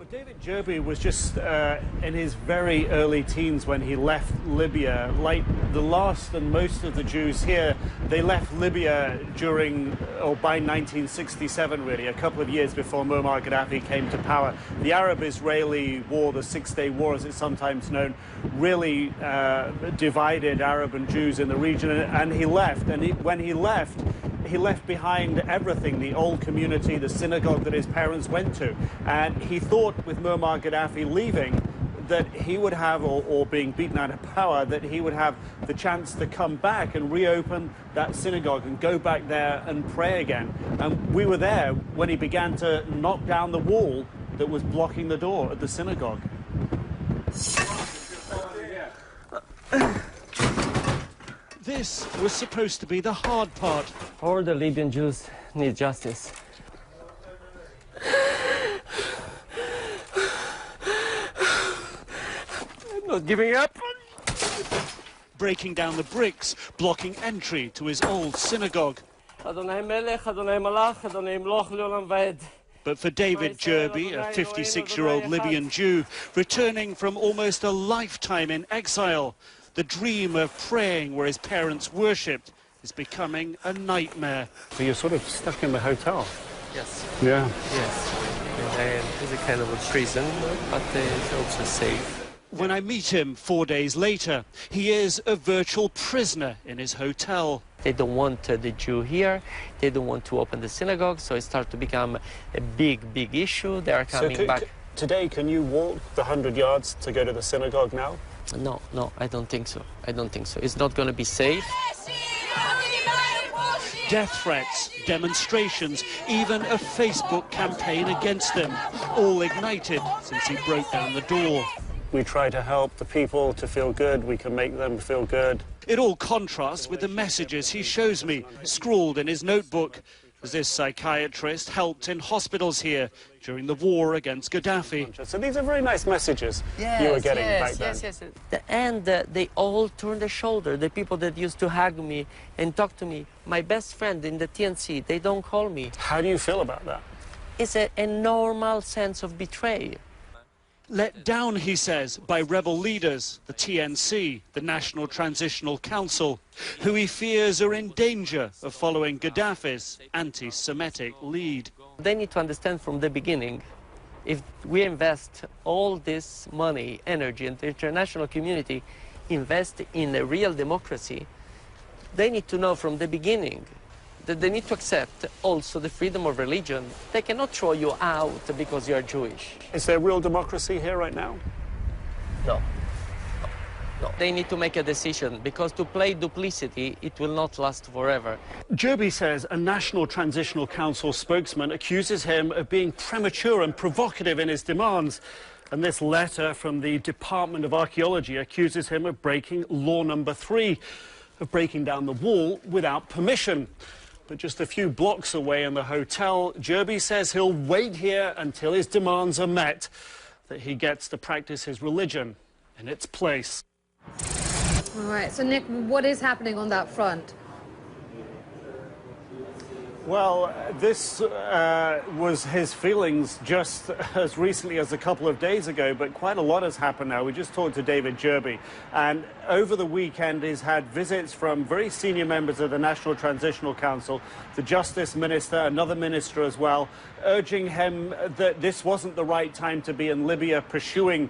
Well, David GERBI was just in his very early teens when he left Libya. Like the last and most of the Jews here, they left Libya during, or by 1967 really, a couple of years before Muammar Gaddafi came to power. The Arab-Israeli war, the Six-Day War as it's sometimes known, really divided Arab and Jews in the region, and he left. And when he left behind everything, the old community, the synagogue that his parents went to. And he thought with Muammar Gaddafi leaving that he would have, or being beaten out of power, that he would have the chance to come back and reopen that synagogue and go back there and pray again. And we were there when he began to knock down the wall that was blocking the door at the synagogue. This was supposed to be the hard part. All the Libyan Jews need justice. I'm not giving up. Breaking down the bricks, blocking entry to his old synagogue. But for David GERBI, a 56-year-old Libyan Jew, returning from almost a lifetime in exile, the dream of praying where his parents worshipped is becoming a nightmare. So you're sort of stuck in the hotel? Yes. Yeah. Yes. It's a kind of a prison, but it's also safe. When I meet him 4 days later, he is a virtual prisoner in his hotel. They don't want the Jew here. They don't want to open the synagogue, so it starts to become a big issue. They are coming back. Today, can you walk the 100 yards to go to the synagogue now? No, I don't think so. I don't think so. It's not going to be safe. Death threats, demonstrations, even a Facebook campaign against them, all ignited since he broke down the door. We try to help the people to feel good. We can make them feel good. It all contrasts with the messages he shows me, scrawled in his notebook, as this psychiatrist helped in hospitals here during the war against Gaddafi. So these are very nice messages you were getting back then. Yes. And they all turned their shoulder. The people that used to hug me and talk to me, my best friend in the TNC, they don't call me. How do you feel about that? It's a normal sense of betrayal. Let down, he says, by rebel leaders, the TNC, the National Transitional Council, who he fears are in danger of following Gaddafi's anti-Semitic lead. They need to understand from the beginning, if we invest all this money, energy, and the international community invest in a real democracy, they need to know from the beginning that they need to accept also the freedom of religion. They cannot throw you out because you are Jewish. Is there real democracy here right now? No. They need to make a decision, because to play duplicity, it will not last forever. GERBI says a National Transitional Council spokesman accuses him of being premature and provocative in his demands. And this letter from the Department of Archaeology accuses him of breaking law number 3, of breaking down the wall without permission. But just a few blocks away in the hotel, GERBI says he'll wait here until his demands are met, that he gets to practice his religion in its place. All right, so Nick, what is happening on that front? Well, this was his feelings just as recently as a couple of days ago, but quite a lot has happened now. We just talked to David GERBI, and over the weekend he's had visits from very senior members of the National Transitional Council, the Justice Minister, another minister as well, urging him that this wasn't the right time to be in Libya pursuing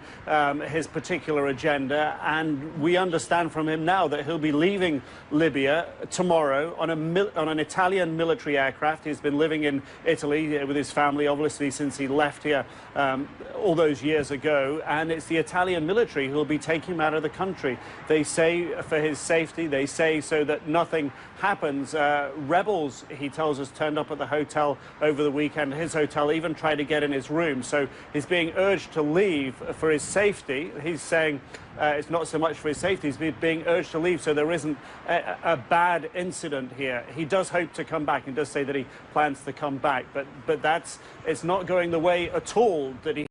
his particular agenda. And we understand from him now that he'll be leaving Libya tomorrow on an Italian military aircraft. He's been living in Italy with his family, obviously, since he left here all those years ago. And it's the Italian military who will be taking him out of the country. They say for his safety, they say so that nothing happens. Rebels, he tells us, turned up at the hotel over the weekend. His hotel, even tried to get in his room. So he's being urged to leave for his safety. He's saying it's not so much for his safety, he's being urged to leave so there isn't a bad incident here. He does hope to come back and does say that he plans to come back, but it's not going the way at all that he